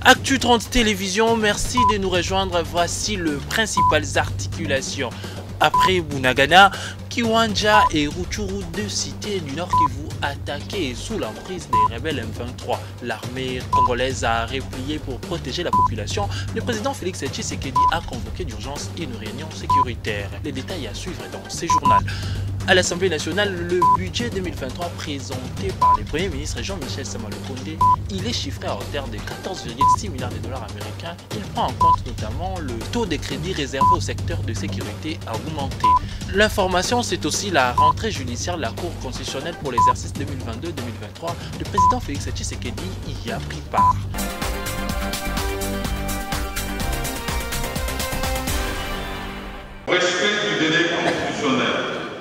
Actu 30 Télévision, merci de nous rejoindre. Voici les principales articulations. Après Bunagana, Kiwanja et Rutshuru, deux cités du Nord Kivu attaquées sous l'emprise des rebelles M23. L'armée congolaise a replié pour protéger la population. Le président Félix Tshisekedi a convoqué d'urgence une réunion sécuritaire. Les détails à suivre dans ce journal. À l'Assemblée nationale, le budget 2023 présenté par le Premier ministre Jean-Michel Sama Lukonde, il est chiffré à hauteur de 14,6 milliards de dollars américains. Il prend en compte notamment le taux de crédit réservé au secteur de sécurité à augmenter. L'information, c'est aussi la rentrée judiciaire de la Cour constitutionnelle pour l'exercice 2022-2023. Le président Félix Tshisekedi y a pris part. Respect du délai constitutionnel.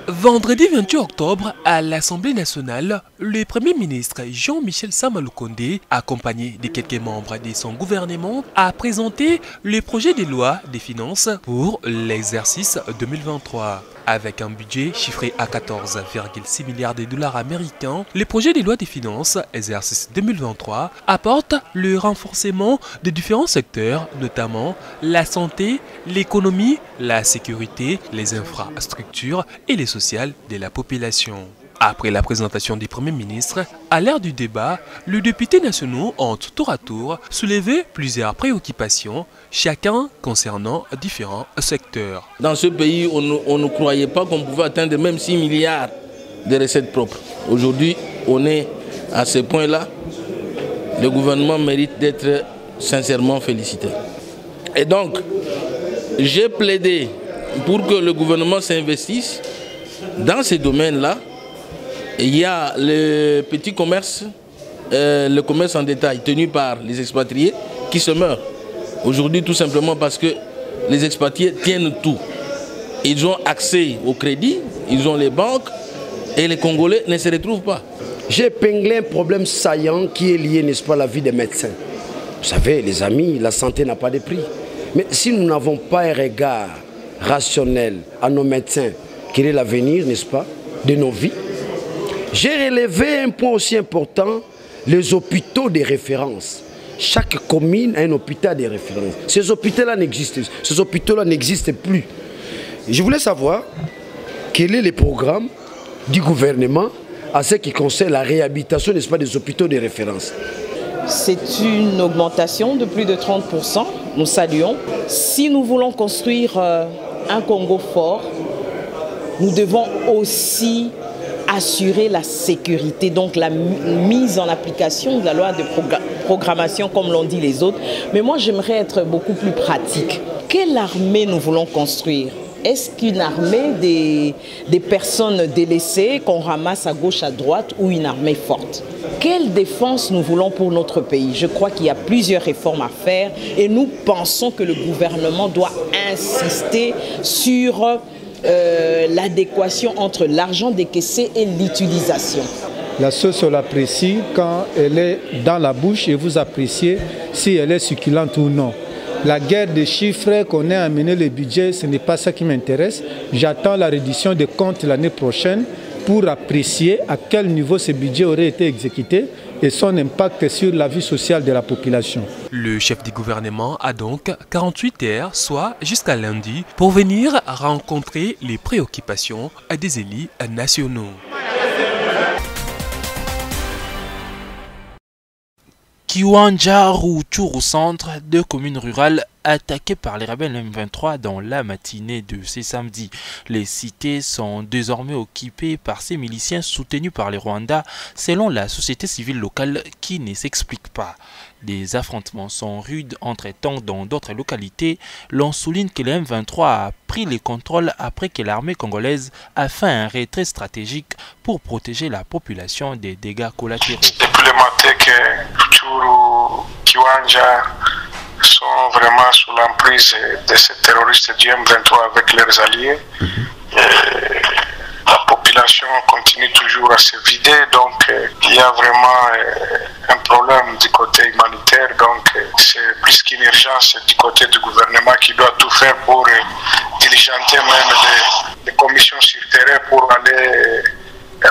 Vendredi 28 octobre, à l'Assemblée nationale, le Premier ministre Jean-Michel Sama Lukonde, accompagné de quelques membres de son gouvernement, a présenté le projet de loi des finances pour l'exercice 2023. Avec un budget chiffré à 14,6 milliards de dollars américains, le projet de loi des finances, exercice 2023, apporte le renforcement de différents secteurs, notamment la santé, l'économie, la sécurité, les infrastructures et les sociales de la population. Après la présentation du Premier ministre, à l'ère du débat, les députés nationaux ont tour à tour soulevé plusieurs préoccupations, chacun concernant différents secteurs. Dans ce pays, on ne croyait pas qu'on pouvait atteindre même 6 milliards de recettes propres. Aujourd'hui, on est à ce point-là. Le gouvernement mérite d'être sincèrement félicité. Et donc, j'ai plaidé pour que le gouvernement s'investisse dans ces domaines-là. Il y a le petit commerce, le commerce en détail tenu par les expatriés qui se meurent. Aujourd'hui, tout simplement parce que les expatriés tiennent tout. Ils ont accès au crédit, ils ont les banques et les Congolais ne se retrouvent pas. J'ai épinglé un problème saillant qui est lié, n'est-ce pas, à la vie des médecins. Vous savez, les amis, la santé n'a pas de prix. Mais si nous n'avons pas un regard rationnel à nos médecins, quel est l'avenir, n'est-ce pas, de nos vies? J'ai relevé un point aussi important, les hôpitaux de référence. Chaque commune a un hôpital de référence. Ces hôpitaux-là n'existent plus. Je voulais savoir quel est le programme du gouvernement à ce qui concerne la réhabilitation, n'est-ce pas, des hôpitaux de référence. C'est une augmentation de plus de 30%. Nous saluons. Si nous voulons construire un Congo fort, nous devons aussi assurer la sécurité, donc la mise en application de la loi de programmation, comme l'ont dit les autres. Mais moi, j'aimerais être beaucoup plus pratique. Quelle armée nous voulons construire? Est-ce qu'une armée des personnes délaissées qu'on ramasse à gauche, à droite, ou une armée forte? Quelle défense nous voulons pour notre pays? Je crois qu'il y a plusieurs réformes à faire et nous pensons que le gouvernement doit insister sur l'adéquation entre l'argent décaissé et l'utilisation. La sauce, on l'apprécie quand elle est dans la bouche et vous appréciez si elle est succulente ou non. La guerre des chiffres qu'on ait amené le budget, ce n'est pas ça qui m'intéresse. J'attends la reddition des comptes l'année prochaine pour apprécier à quel niveau ce budget aurait été exécuté et son impact sur la vie sociale de la population. Le chef du gouvernement a donc 48 heures, soit jusqu'à lundi, pour venir rencontrer les préoccupations des élus nationaux. Kiwanja, Rutshuru centre, deux communes rurales attaquées par les rebelles M23 dans la matinée de ce samedi. Les cités sont désormais occupées par ces miliciens soutenus par les Rwandais, selon la société civile locale qui ne s'explique pas. Des affrontements sont rudes entre-temps dans d'autres localités. L'on souligne que le M23 a pris le contrôle après que l'armée congolaise a fait un retrait stratégique pour protéger la population des dégâts collatéraux. Depuis le matin que Rutshuru, Kiwanja sont vraiment sous l'emprise de ces terroristes du M23 avec leurs alliés. La population continue toujours à se vider, donc il y a vraiment un problème du côté humanitaire, donc c'est plus qu'une urgence du côté du gouvernement qui doit tout faire pour diligenter même des commissions sur terrain pour aller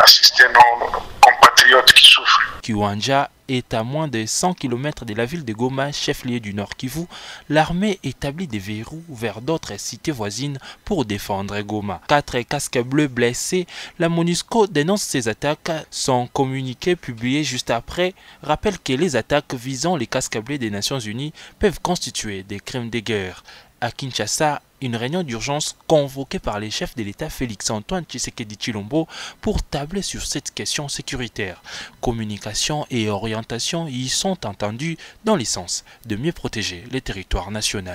assister nos compatriotes qui souffrent. Kiwanja est à moins de 100 km de la ville de Goma, chef-lieu du Nord Kivu. L'armée établit des verrous vers d'autres cités voisines pour défendre Goma. 4 casques bleus blessés, la MONUSCO dénonce ces attaques. Son communiqué publié juste après rappelle que les attaques visant les casques bleus des Nations Unies peuvent constituer des crimes de guerre. À Kinshasa, une réunion d'urgence convoquée par les chefs de l'État Félix-Antoine Tshisekedi Tshilombo pour tabler sur cette question sécuritaire. Communication et orientation y sont entendues dans le sens de mieux protéger les territoires nationaux.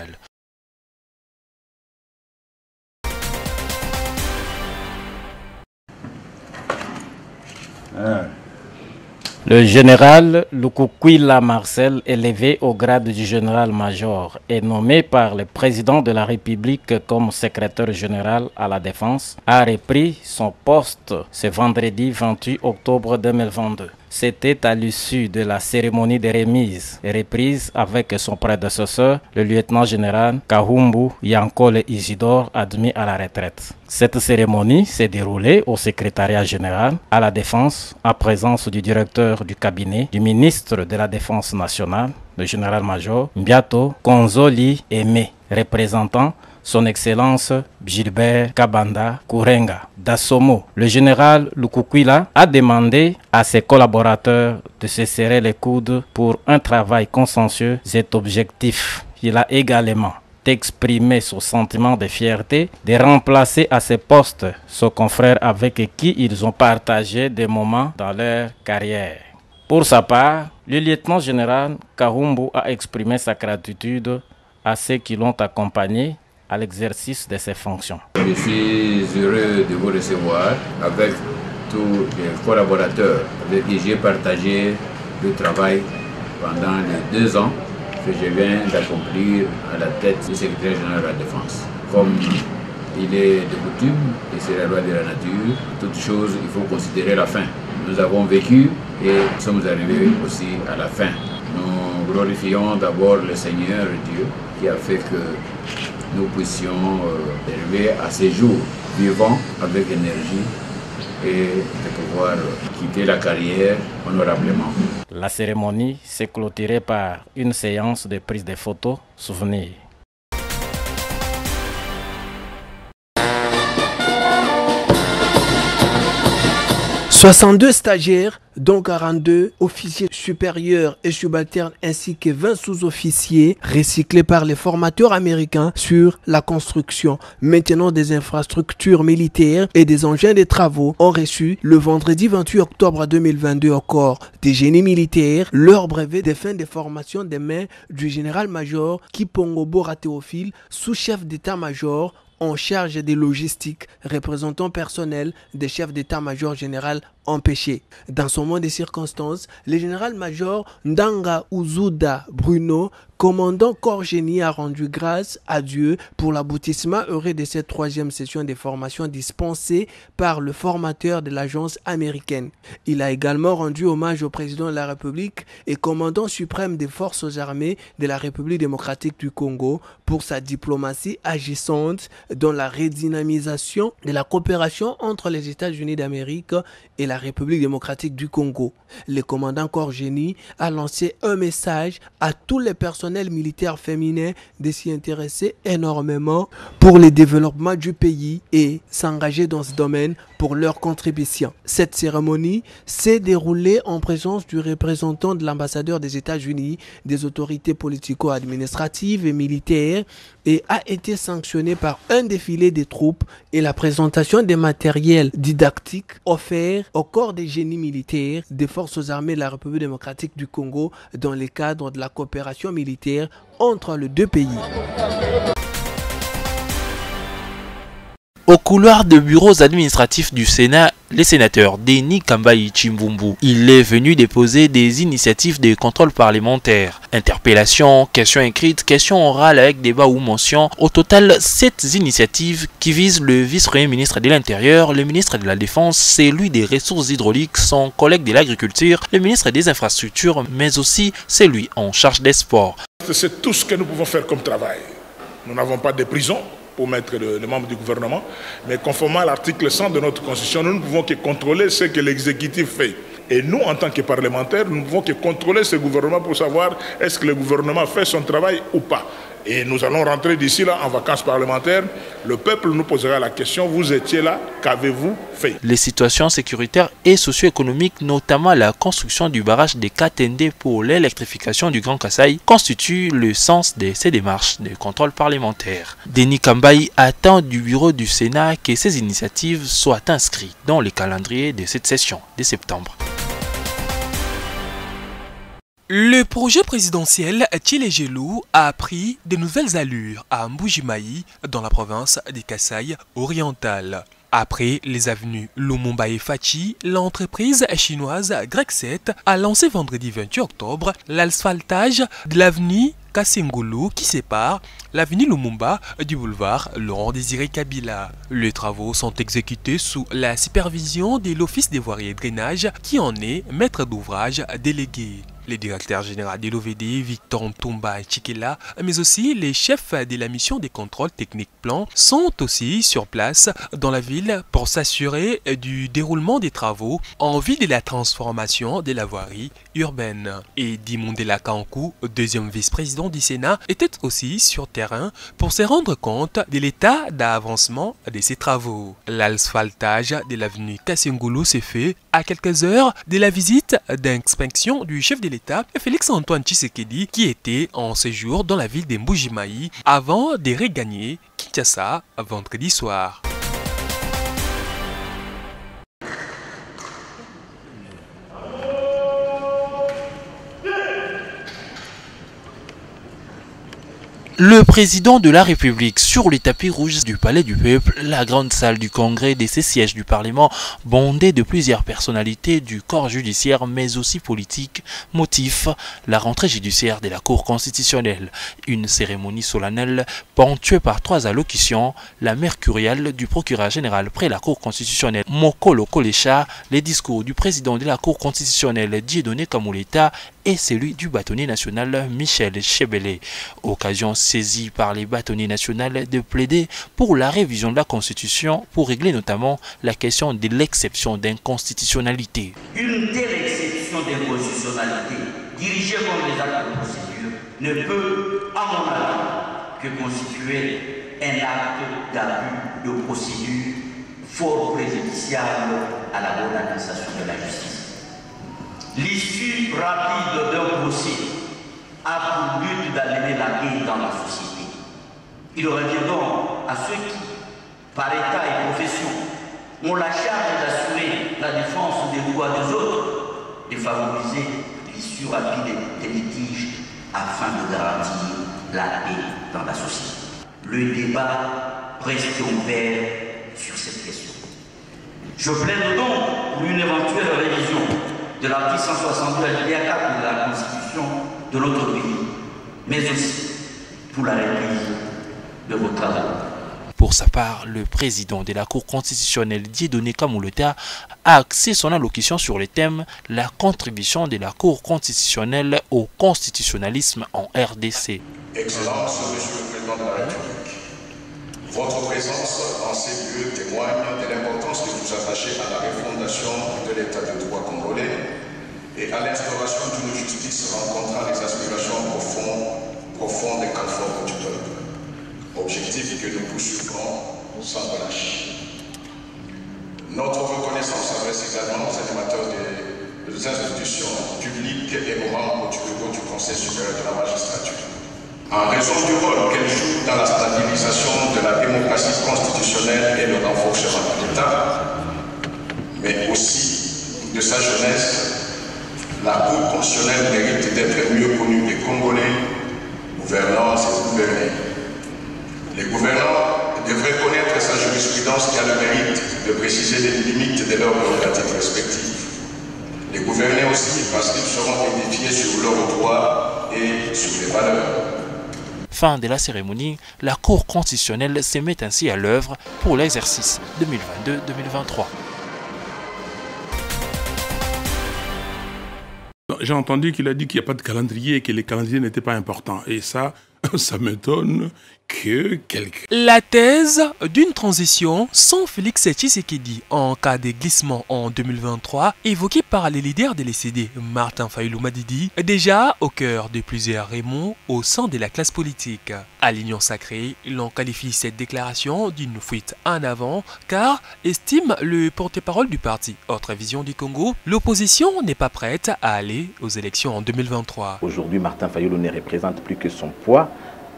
Le général Lukukwila Marcel, élevé au grade du général-major, est nommé par le président de la République comme secrétaire général à la Défense, a repris son poste ce vendredi 28 octobre 2022. C'était à l'issue de la cérémonie de remise et reprise avec son prédécesseur, le lieutenant-général Kahumbu Yankole Isidore, admis à la retraite. Cette cérémonie s'est déroulée au secrétariat général à la Défense, en présence du directeur du cabinet du ministre de la Défense nationale, le général-major Mbiato Konzoli Aimé, représentant Son Excellence Gilbert Kabanda Kourenga d'Assomo. Le général Lukukwila a demandé à ses collaborateurs de se serrer les coudes pour un travail consensueux et objectif. Il a également exprimé son sentiment de fierté de remplacer à ce poste son confrère avec qui ils ont partagé des moments dans leur carrière. Pour sa part, le lieutenant-général Kahumbu a exprimé sa gratitude à ceux qui l'ont accompagné à l'exercice de ses fonctions. Je suis heureux de vous recevoir avec tous les collaborateurs avec qui j'ai partagé le travail pendant les 2 ans que je viens d'accomplir à la tête du secrétaire général de la Défense. Comme il est de coutume, et c'est la loi de la nature, toute chose, il faut considérer la fin. Nous avons vécu et sommes arrivés aussi à la fin. Nous glorifions d'abord le Seigneur Dieu qui a fait que nous puissions arriver à ces jours vivants avec énergie et de pouvoir quitter la carrière honorablement. La cérémonie s'est clôturée par une séance de prise de photos souvenirs. « 62 stagiaires, dont 42 officiers supérieurs et subalternes ainsi que 20 sous-officiers recyclés par les formateurs américains sur la construction, maintenant des infrastructures militaires et des engins de travaux ont reçu le vendredi 28 octobre 2022 au corps des génies militaires leur brevet de fin de formation des mains du général-major Kipongo Bora Théophile, sous-chef d'état-major en charge des logistiques, représentant personnel des chefs d'état-major général empêchés. Dans son moment de circonstances, le général-major Ndanga Uzuda Bruno, commandant corps génie, a rendu grâce à Dieu pour l'aboutissement heureux de cette 3e session de formation dispensée par le formateur de l'agence américaine. Il a également rendu hommage au président de la République et commandant suprême des forces armées de la République démocratique du Congo pour sa diplomatie agissante dans la redynamisation de la coopération entre les États-Unis d'Amérique et la République démocratique du Congo. Le commandant corps génie a lancé un message à tous les personnels militaires féminins de s'y intéresser énormément pour le développement du pays et s'engager dans ce domaine pour leur contribution. Cette cérémonie s'est déroulée en présence du représentant de l'ambassadeur des États-Unis, des autorités politico-administratives et militaires et a été sanctionnée par un défilé des troupes et la présentation des matériels didactiques offerts au corps des génies militaires des forces armées de la République démocratique du Congo dans le cadre de la coopération militaire entre les deux pays. Au couloir de bureaux administratifs du Sénat, le sénateur Denis Kambayi Chimbumbu, il est venu déposer des initiatives de contrôle parlementaire. Interpellations, questions écrites, questions orales avec débat ou mention. Au total, 7 initiatives qui visent le vice-premier ministre de l'Intérieur, le ministre de la Défense, celui des ressources hydrauliques, son collègue de l'Agriculture, le ministre des Infrastructures, mais aussi celui en charge des sports. C'est tout ce que nous pouvons faire comme travail. Nous n'avons pas de prison pour mettre les membres du gouvernement, mais conformément à l'article 100 de notre Constitution, nous ne pouvons que contrôler ce que l'exécutif fait. Et nous, en tant que parlementaires, nous ne pouvons que contrôler ce gouvernement pour savoir est-ce que le gouvernement fait son travail ou pas. Et nous allons rentrer d'ici là en vacances parlementaires. Le peuple nous posera la question, vous étiez là, qu'avez-vous fait? Les situations sécuritaires et socio-économiques, notamment la construction du barrage de Katende pour l'électrification du Grand Kasaï, constituent le sens de ces démarches de contrôle parlementaire. Denis Kambaï attend du bureau du Sénat que ces initiatives soient inscrites dans le calendrier de cette session de septembre. Le projet présidentiel Tchilégelou a pris de nouvelles allures à Mbujimayi dans la province des Kasaï oriental. Après les avenues Lumumba et Fachi, l'entreprise chinoise Grexet a lancé vendredi 28 octobre l'asphaltage de l'avenue Kasengulu qui sépare l'avenue Lumumba du boulevard Laurent Désiré Kabila. Les travaux sont exécutés sous la supervision de l'Office des voiries et drainage qui en est maître d'ouvrage délégué. Le directeur général de l'OVD, Victor Ntumba Chikela, mais aussi les chefs de la mission des contrôles techniques plans sont aussi sur place dans la ville pour s'assurer du déroulement des travaux en vue de la transformation de la voirie urbaine. Et Dimondela Kankou, deuxième vice-président du Sénat, était aussi sur terrain pour se rendre compte de l'état d'avancement de ces travaux. L'asphaltage de l'avenue Kasengulu s'est fait à quelques heures de la visite d'inspection du chef de l'État, Félix-Antoine Tshisekedi, qui était en séjour dans la ville de Mbujimayi avant de regagner Kinshasa vendredi soir. Le président de la République sur le tapis rouge du Palais du Peuple, la grande salle du Congrès de ses sièges du Parlement, bondée de plusieurs personnalités du corps judiciaire mais aussi politique, motif la rentrée judiciaire de la Cour constitutionnelle. Une cérémonie solennelle ponctuée par 3 allocutions, la mercuriale du procureur général près la Cour constitutionnelle Mokolo Kolecha, les discours du président de la Cour constitutionnelle Dieudonné Kamuleta et celui du bâtonnier national Michel Chebele. Occasion saisie par les bâtonniers nationaux de plaider pour la révision de la Constitution pour régler notamment la question de l'exception d'inconstitutionnalité. Une telle exception d'inconstitutionnalité dirigée contre les actes de procédure ne peut, à mon avis, que constituer un acte d'abus de procédure fort préjudiciable à la bonne administration de la justice. L'issue rapide d'un procès a pour but d'amener la paix dans la société. Il revient donc à ceux qui, par état et profession, ont la charge d'assurer la défense des droits des autres, de favoriser l'issue rapide des litiges afin de garantir la paix dans la société. Le débat reste ouvert sur cette question. Je plaide donc pour une éventuelle révision de l'article 162 alinéa 4 de la Constitution de notre pays, mais aussi pour la reprise de vos travaux. Pour sa part, le président de la Cour constitutionnelle Dieudonné Kamuleta a axé son allocution sur le thème « La contribution de la Cour constitutionnelle au constitutionnalisme en RDC ». Excellence, Monsieur le Président de la République, votre présence en ces lieux témoigne de l'importance que vous attachez à la refondation de l'État de droit congolais et à l'instauration d'une justice rencontrant les aspirations profondes et conformes du peuple. Objectif que nous poursuivrons sans relâche. Notre reconnaissance s'adresse également aux animateurs des institutions publiques et aux membres du bureau du Conseil supérieur de la magistrature. En raison du rôle qu'elle joue dans la stabilisation de la démocratie constitutionnelle et le renforcement de l'État, mais aussi de sa jeunesse, la Cour constitutionnelle mérite d'être mieux connue des Congolais, gouvernants et gouvernés. Les gouvernants devraient connaître sa jurisprudence qui a le mérite de préciser les limites de leurs prérogatives respectives. Les gouvernés aussi parce qu'ils seront édifiés sur leurs droits et sur les valeurs. Fin de la cérémonie, la Cour constitutionnelle se met ainsi à l'œuvre pour l'exercice 2022-2023. J'ai entendu qu'il a dit qu'il n'y a pas de calendrier et que les calendriers n'étaient pas importants. Et ça, Ça m'étonne que quelqu'un... La thèse d'une transition sans Félix Tshisekedi en cas de glissement en 2023, évoquée par les leaders de l'ECD, Martin Fayulu Madidi, déjà au cœur de plusieurs remous au sein de la classe politique. À l'Union sacrée, l'on qualifie cette déclaration d'une fuite en avant, car, estime le porte-parole du parti Autre Vision du Congo, l'opposition n'est pas prête à aller aux élections en 2023. Aujourd'hui, Martin Fayulu ne représente plus que son poids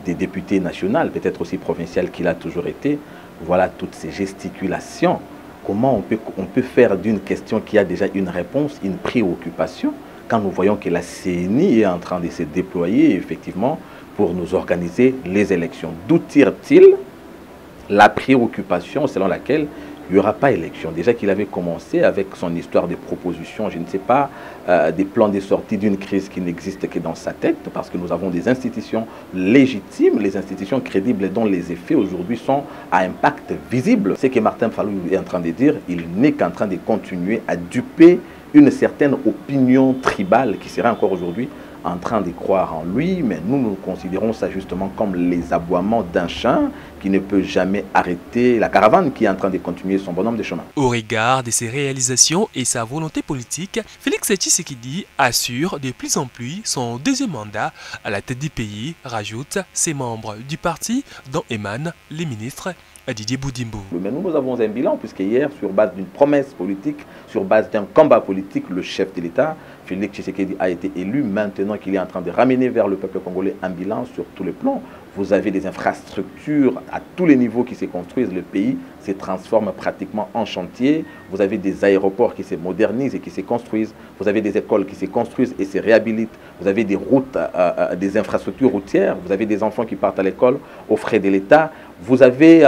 des députés nationaux, peut-être aussi provincial qu'il a toujours été. Voilà toutes ces gesticulations. Comment on peut faire d'une question qui a déjà une réponse, une préoccupation, quand nous voyons que la CENI est en train de se déployer effectivement pour nous organiser les élections. D'où tire-t-il la préoccupation selon laquelle il n'y aura pas élection? Déjà qu'il avait commencé avec son histoire de propositions, je ne sais pas, des plans de sortie d'une crise qui n'existe que dans sa tête, parce que nous avons des institutions légitimes, les institutions crédibles dont les effets aujourd'hui sont à impact visible. Ce que Martin Fayulu est en train de dire, il n'est qu'en train de continuer à duper une certaine opinion tribale qui serait encore aujourd'hui en train de croire en lui, mais nous considérons ça justement comme les aboiements d'un chien qui ne peut jamais arrêter la caravane qui est en train de continuer son bonhomme de chemin. Au regard de ses réalisations et sa volonté politique, Félix Tshisekedi assure de plus en plus son deuxième mandat à la tête du pays, rajoute ses membres du parti dont émanent les ministres Didier Boudimbo. Mais nous avons un bilan puisque hier, sur base d'une promesse politique, sur base d'un combat politique, le chef de l'État, Félix Tshisekedi, a été élu. Maintenant qu'il est en train de ramener vers le peuple congolais un bilan sur tous les plans. Vous avez des infrastructures à tous les niveaux qui se construisent. Le pays se transforme pratiquement en chantier. Vous avez des aéroports qui se modernisent et qui se construisent. Vous avez des écoles qui se construisent et se réhabilitent. Vous avez des routes, des infrastructures routières. Vous avez des enfants qui partent à l'école aux frais de l'État. Vous avez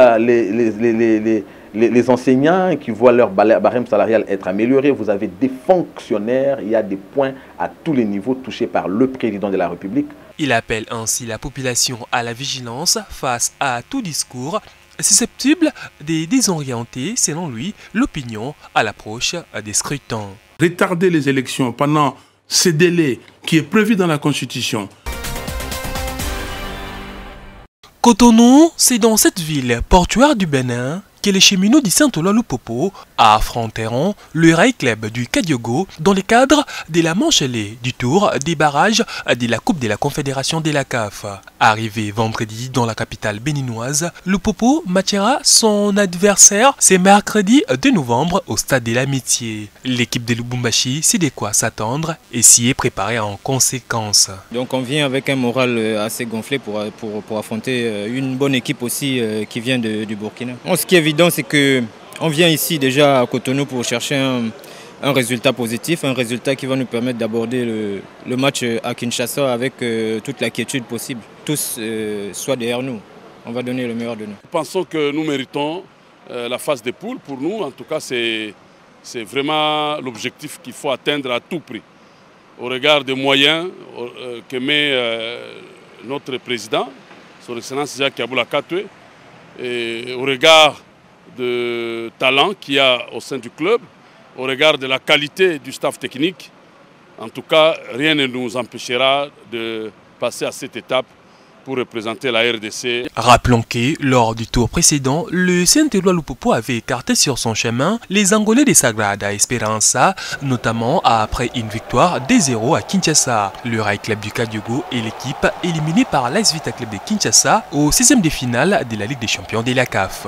les enseignants qui voient leur barème salarial être amélioré. Vous avez des fonctionnaires. Il y a des points à tous les niveaux touchés par le président de la République. Il appelle ainsi la population à la vigilance face à tout discours susceptible de désorienter, selon lui, l'opinion à l'approche des scrutins. Retarder les élections pendant ce délai qui est prévu dans la Constitution. Cotonou, c'est dans cette ville portuaire du Bénin que les cheminots du Saint-Ola Lupopo affronteront le Rail Club du Kadiogo dans le cadre de la manche-allée du tour des barrages de la Coupe de la Confédération de la CAF. Arrivé vendredi dans la capitale béninoise, Lupopo matchera son adversaire ce mercredi 2 novembre au stade de l'Amitié. L'équipe de Lubumbashi sait de quoi s'attendre et s'y est préparée en conséquence. Donc on vient avec un moral assez gonflé pour affronter une bonne équipe aussi qui vient du Burkina. Ce qui est évident, c'est qu'on vient ici déjà à Cotonou pour chercher un résultat positif, un résultat qui va nous permettre d'aborder le match à Kinshasa avec toute la quiétude possible. Tous soient derrière nous. On va donner le meilleur de nous. Nous pensons que nous méritons la phase des poules. Pour nous, en tout cas, c'est vraiment l'objectif qu'il faut atteindre à tout prix. Au regard des moyens que met notre président, son Excellence Jacques Kaboula Katoué, et au regard de talent qu'il y a au sein du club, au regard de la qualité du staff technique, en tout cas, rien ne nous empêchera de passer à cette étape pour représenter la RDC. Rappelons que, lors du tour précédent, le Saint-Éloi Lupopo avait écarté sur son chemin les Angolais de Sagrada Esperança, notamment après une victoire 2-0 à Kinshasa. Le Rail Club du Kadiogo est l'équipe éliminée par l'AS Vita Club de Kinshasa au 16e de finale de la Ligue des Champions de la CAF.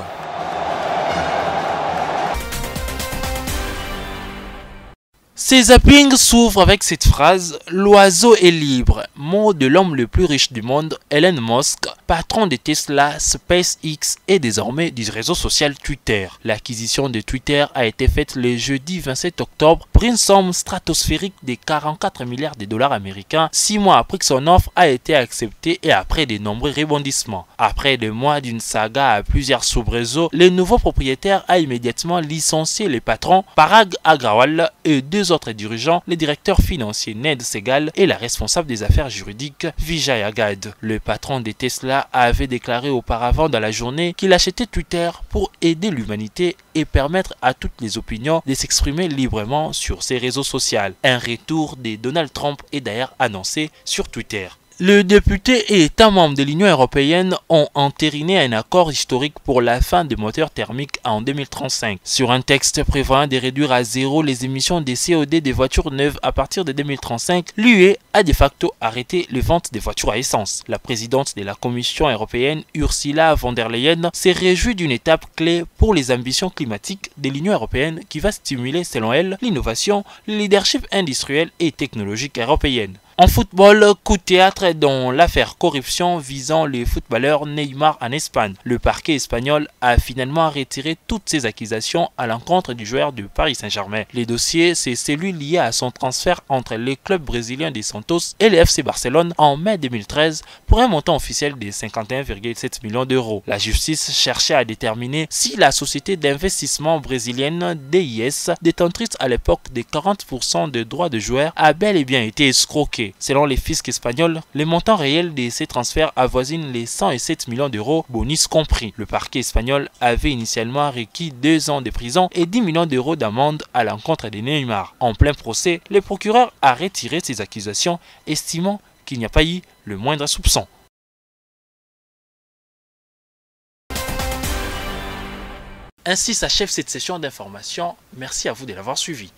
Ces zappings s'ouvrent avec cette phrase « L'oiseau est libre », mot de l'homme le plus riche du monde, Elon Musk, patron de Tesla, SpaceX et désormais du réseau social Twitter. L'acquisition de Twitter a été faite le jeudi 27 octobre pour une somme stratosphérique de 44 milliards de dollars américains, 6 mois après que son offre a été acceptée et après de nombreux rebondissements. Après des mois d'une saga à plusieurs soubresauts, le nouveau propriétaire a immédiatement licencié le patron Parag Agrawal et deux autres dirigeants, le directeur financier Ned Segal et la responsable des affaires juridiques Vijay Agad. Le patron de Tesla avait déclaré auparavant dans la journée qu'il achetait Twitter pour aider l'humanité et permettre à toutes les opinions de s'exprimer librement sur ses réseaux sociaux. Un retour de Donald Trump est d'ailleurs annoncé sur Twitter. Le député et États membres de l'Union européenne ont entériné un accord historique pour la fin des moteurs thermiques en 2035. Sur un texte prévoyant de réduire à zéro les émissions de CO2 des voitures neuves à partir de 2035, l'UE a de facto arrêté les ventes des voitures à essence. La présidente de la Commission européenne, Ursula von der Leyen, s'est réjouie d'une étape clé pour les ambitions climatiques de l'Union européenne qui va stimuler, selon elle, l'innovation, le leadership industriel et technologique européen. En football, coup de théâtre dans l'affaire corruption visant le footballeur Neymar en Espagne. Le parquet espagnol a finalement retiré toutes ses accusations à l'encontre du joueur de Paris Saint-Germain. Les dossiers, c'est celui lié à son transfert entre le club brésilien des Santos et le FC Barcelone en mai 2013 pour un montant officiel de 51,7 millions d'euros. La justice cherchait à déterminer si la société d'investissement brésilienne DIS, détentrice à l'époque de 40% des droits de joueurs, a bel et bien été escroquée. Selon les fiscs espagnols, les montants réels de ces transferts avoisinent les 107 millions d'euros, bonus compris. Le parquet espagnol avait initialement requis 2 ans de prison et 10 millions d'euros d'amende à l'encontre de Neymar. En plein procès, le procureur a retiré ses accusations, estimant qu'il n'y a pas eu le moindre soupçon. Ainsi s'achève cette session d'information. Merci à vous de l'avoir suivi.